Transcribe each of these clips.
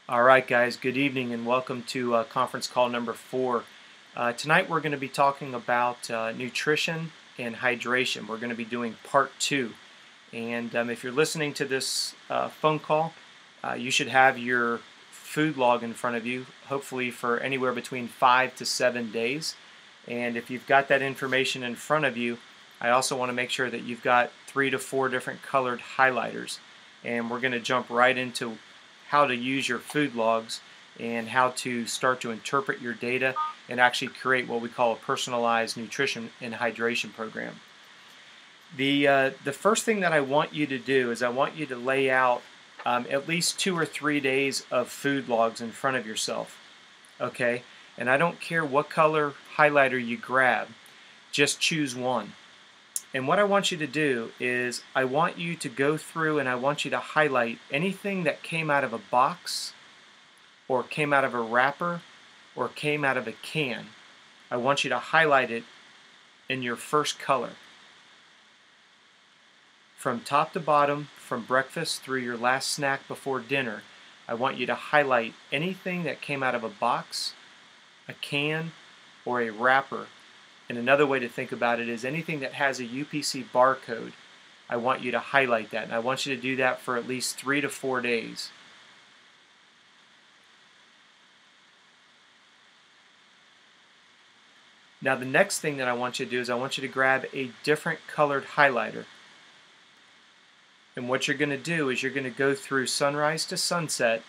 All right, guys, good evening and welcome to conference call number 4. Tonight we're going to be talking about nutrition and hydration. We're going to be doing part 2. And if you're listening to this phone call, you should have your food log in front of you, hopefully for anywhere between 5 to 7 days. And if you've got that information in front of you, I also want to make sure that you've got 3 to 4 different colored highlighters. And we're going to jump right into how to use your food logs and how to start to interpret your data and actually create what we call a personalized nutrition and hydration program. The first thing that I want you to do is I want you to lay out at least 2 or 3 days of food logs in front of yourself. Okay? And I don't care what color highlighter you grab, just choose one. And what I want you to do is I want you to go through and I want you to highlight anything that came out of a box or came out of a wrapper or came out of a can. I want you to highlight it in your first color. From top to bottom, from breakfast through your last snack before dinner, I want you to highlight anything that came out of a box, a can, or a wrapper. And another way to think about it is anything that has a UPC barcode, I want you to highlight that. And I want you to do that for at least 3 to 4 days. Now the next thing that I want you to do is I want you to grab a different colored highlighter. And what you're going to do is you're going to go through sunrise to sunset.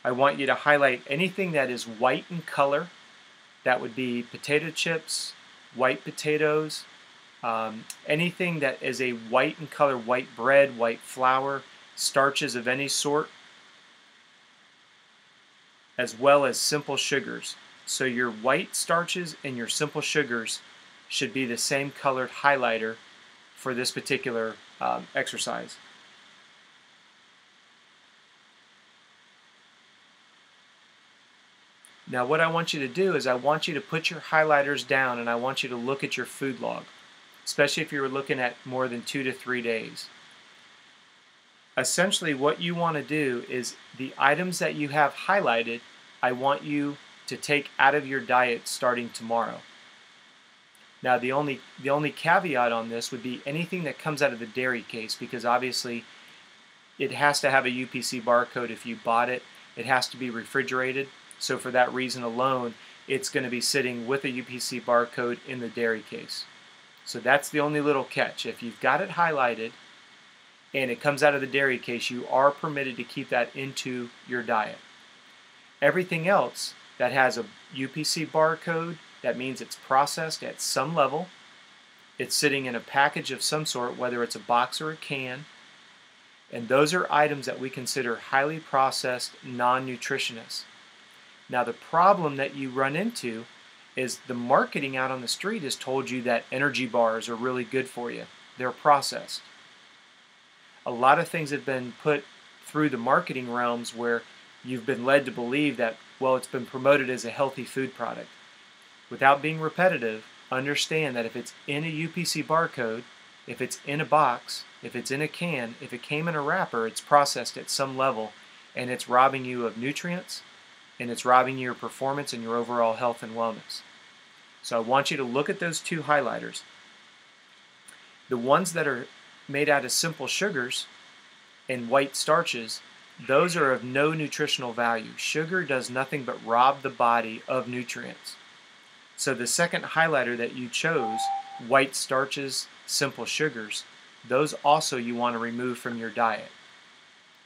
I want you to highlight anything that is white in color. That would be potato chips, white potatoes, anything that is a white in color, white bread, white flour, starches of any sort, as well as simple sugars. So your white starches and your simple sugars should be the same colored highlighter for this particular exercise. Now what I want you to do is I want you to put your highlighters down and I want you to look at your food log, especially if you were looking at more than 2 to 3 days. Essentially what you want to do is the items that you have highlighted, I want you to take out of your diet starting tomorrow. Now the only caveat on this would be anything that comes out of the dairy case, because obviously it has to have a UPC barcode if you bought it. It has to be refrigerated. So for that reason alone, it's going to be sitting with a UPC barcode in the dairy case. So that's the only little catch. If you've got it highlighted and it comes out of the dairy case, you are permitted to keep that into your diet. Everything else that has a UPC barcode, that means it's processed at some level. It's sitting in a package of some sort, whether it's a box or a can. And those are items that we consider highly processed, non-nutritionists. Now the problem that you run into is the marketing out on the street has told you that energy bars are really good for you. They're processed. A lot of things have been put through the marketing realms where you've been led to believe that, well, it's been promoted as a healthy food product. Without being repetitive, understand that if it's in a UPC barcode, if it's in a box, if it's in a can, if it came in a wrapper, it's processed at some level and it's robbing you of nutrients, and it's robbing your performance and your overall health and wellness. So I want you to look at those two highlighters. The ones that are made out of simple sugars and white starches, those are of no nutritional value. Sugar does nothing but rob the body of nutrients. So the second highlighter that you chose, white starches, simple sugars, those also you want to remove from your diet.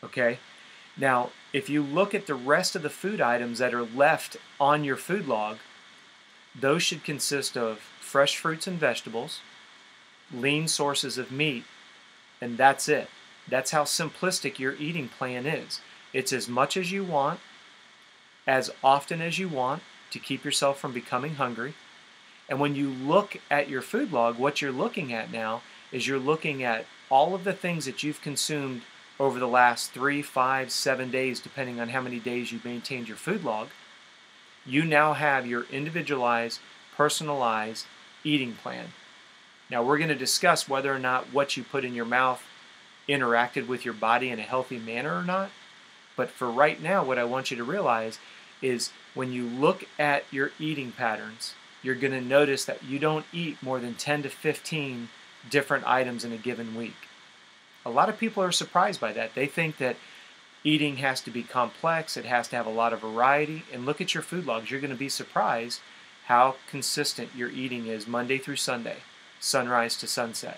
Okay? Now, if you look at the rest of the food items that are left on your food log, those should consist of fresh fruits and vegetables, lean sources of meat, and that's it. That's how simplistic your eating plan is. It's as much as you want, as often as you want, to keep yourself from becoming hungry. And when you look at your food log, what you're looking at now is you're looking at all of the things that you've consumed over the last 3, 5, 7 days, depending on how many days you've maintained your food log. You now have your individualized, personalized eating plan. Now we're going to discuss whether or not what you put in your mouth interacted with your body in a healthy manner or not. But for right now, what I want you to realize is when you look at your eating patterns, you're going to notice that you don't eat more than 10 to 15 different items in a given week. A lot of people are surprised by that. They think that eating has to be complex, it has to have a lot of variety, and look at your food logs. You're going to be surprised how consistent your eating is Monday through Sunday, sunrise to sunset.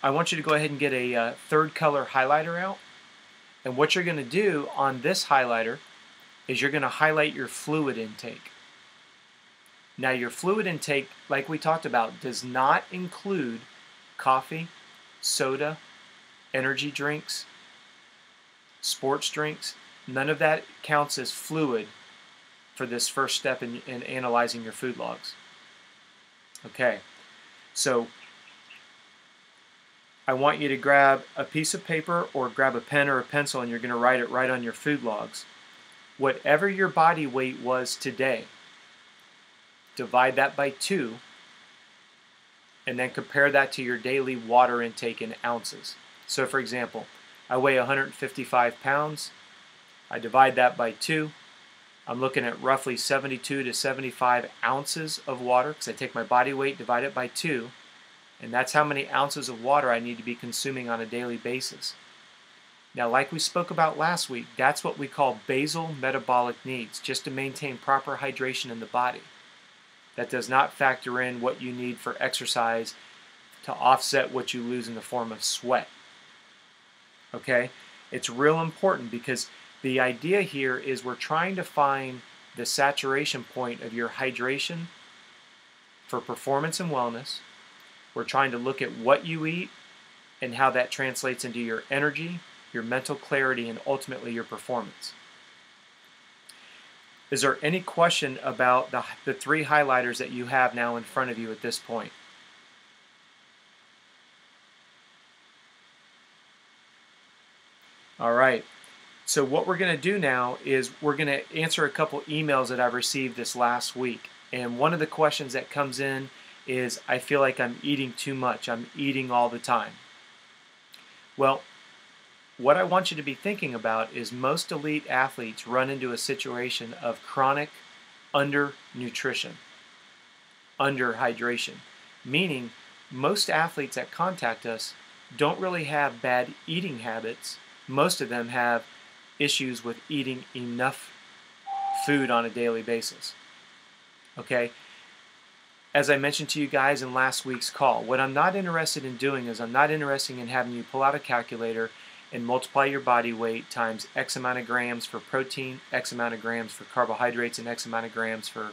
I want you to go ahead and get a third color highlighter out. And what you're going to do on this highlighter is you're going to highlight your fluid intake. Now your fluid intake, like we talked about, does not include coffee, soda, energy drinks, sports drinks. None of that counts as fluid for this first step in analyzing your food logs. Okay, so I want you to grab a piece of paper or grab a pen or a pencil, and you're going to write it right on your food logs. Whatever your body weight was today, divide that by 2, and then compare that to your daily water intake in ounces. So for example, I weigh 155 pounds. I divide that by 2. I'm looking at roughly 72 to 75 ounces of water, because I take my body weight, divide it by 2, and that's how many ounces of water I need to be consuming on a daily basis. Now, like we spoke about last week, that's what we call basal metabolic needs, just to maintain proper hydration in the body. That does not factor in what you need for exercise to offset what you lose in the form of sweat. Okay? It's real important, because the idea here is we're trying to find the saturation point of your hydration for performance and wellness. We're trying to look at what you eat and how that translates into your energy, your mental clarity, and ultimately your performance. Is there any question about the 3 highlighters that you have now in front of you at this point? All right. So what we're going to do now is we're going to answer a couple emails that I've received this last week. And one of the questions that comes in is, I feel like I'm eating too much. I'm eating all the time. Well, what I want you to be thinking about is most elite athletes run into a situation of chronic undernutrition, underhydration, meaning most athletes that contact us don't really have bad eating habits. Most of them have issues with eating enough food on a daily basis. Okay? As I mentioned to you guys in last week's call, what I'm not interested in doing is I'm not interested in having you pull out a calculator and multiply your body weight times X amount of grams for protein, X amount of grams for carbohydrates, and X amount of grams for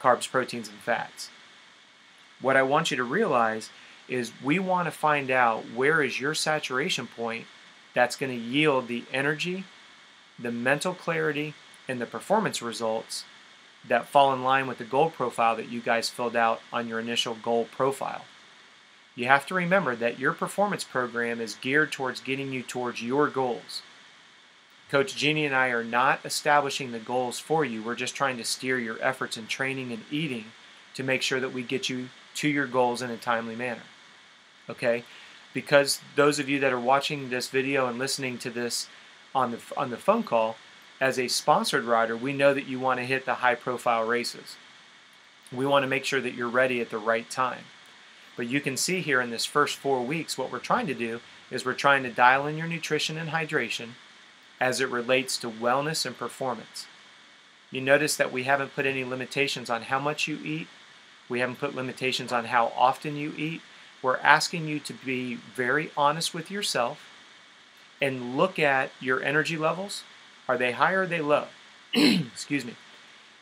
carbs, proteins, and fats. What I want you to realize is we want to find out where is your saturation point that's going to yield the energy, the mental clarity, and the performance results that fall in line with the goal profile that you guys filled out on your initial goal profile. You have to remember that your performance program is geared towards getting you towards your goals. Coach Jeannie and I are not establishing the goals for you. We're just trying to steer your efforts in training and eating to make sure that we get you to your goals in a timely manner. Okay? Because those of you that are watching this video and listening to this on the phone call, as a sponsored rider, we know that you want to hit the high-profile races. We want to make sure that you're ready at the right time. But you can see here in this first 4 weeks, what we're trying to do is we're trying to dial in your nutrition and hydration as it relates to wellness and performance. You notice that we haven't put any limitations on how much you eat. We haven't put limitations on how often you eat. We're asking you to be very honest with yourself and look at your energy levels. Are they high or are they low? Excuse me.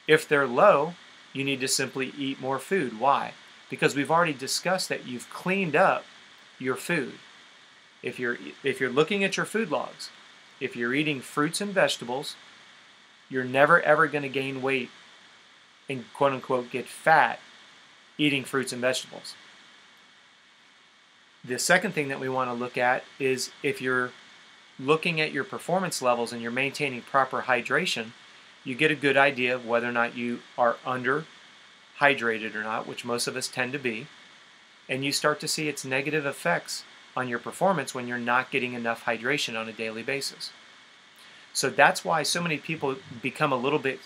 If they're low, you need to simply eat more food. Why? Because we've already discussed that you've cleaned up your food. If you're looking at your food logs, if you're eating fruits and vegetables, you're never ever going to gain weight and quote unquote get fat eating fruits and vegetables. The second thing that we want to look at is if you're looking at your performance levels and you're maintaining proper hydration, you get a good idea of whether or not you are underhydrated or not, which most of us tend to be, and you start to see its negative effects on your performance when you're not getting enough hydration on a daily basis. So that's why so many people become a little bit,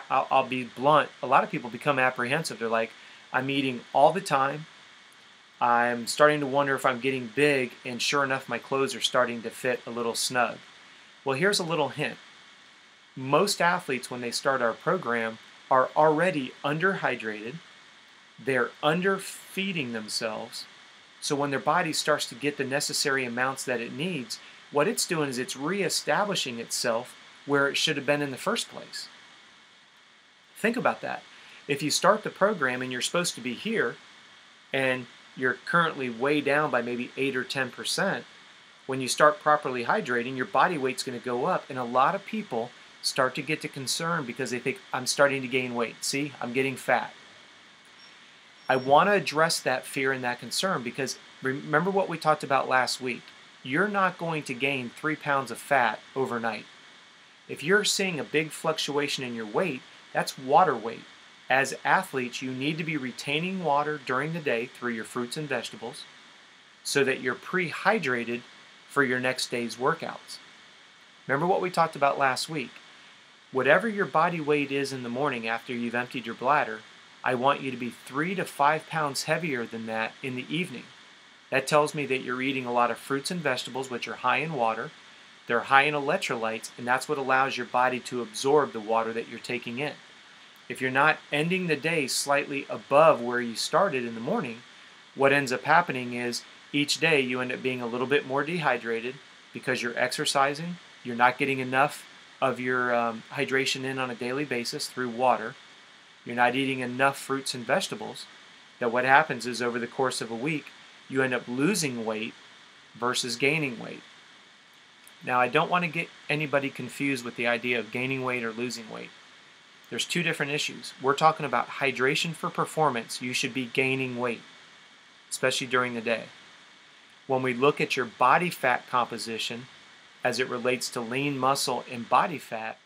I'll be blunt, a lot of people become apprehensive. They're like, I'm eating all the time. I'm starting to wonder if I'm getting big, and sure enough, my clothes are starting to fit a little snug. Well, here's a little hint. Most athletes, when they start our program, are already underhydrated. They're underfeeding themselves. So when their body starts to get the necessary amounts that it needs, what it's doing is it's reestablishing itself where it should have been in the first place. Think about that. If you start the program and you're supposed to be here, and you're currently way down by maybe 8 or 10%, when you start properly hydrating, your body weight's going to go up, and a lot of people start to get to concern because they think, I'm starting to gain weight. See, I'm getting fat. I want to address that fear and that concern because remember what we talked about last week. You're not going to gain 3 pounds of fat overnight. If you're seeing a big fluctuation in your weight, that's water weight. As athletes, you need to be retaining water during the day through your fruits and vegetables so that you're pre-hydrated for your next day's workouts. Remember what we talked about last week. Whatever your body weight is in the morning after you've emptied your bladder, I want you to be 3 to 5 pounds heavier than that in the evening. That tells me that you're eating a lot of fruits and vegetables, which are high in water. They're high in electrolytes, and that's what allows your body to absorb the water that you're taking in. If you're not ending the day slightly above where you started in the morning, what ends up happening is each day you end up being a little bit more dehydrated because you're exercising, you're not getting enough of your hydration in on a daily basis through water, you're not eating enough fruits and vegetables, that what happens is over the course of a week, you end up losing weight versus gaining weight. Now, I don't want to get anybody confused with the idea of gaining weight or losing weight. There's two different issues. We're talking about hydration for performance. You should be gaining weight, especially during the day. When we look at your body fat composition as it relates to lean muscle and body fat,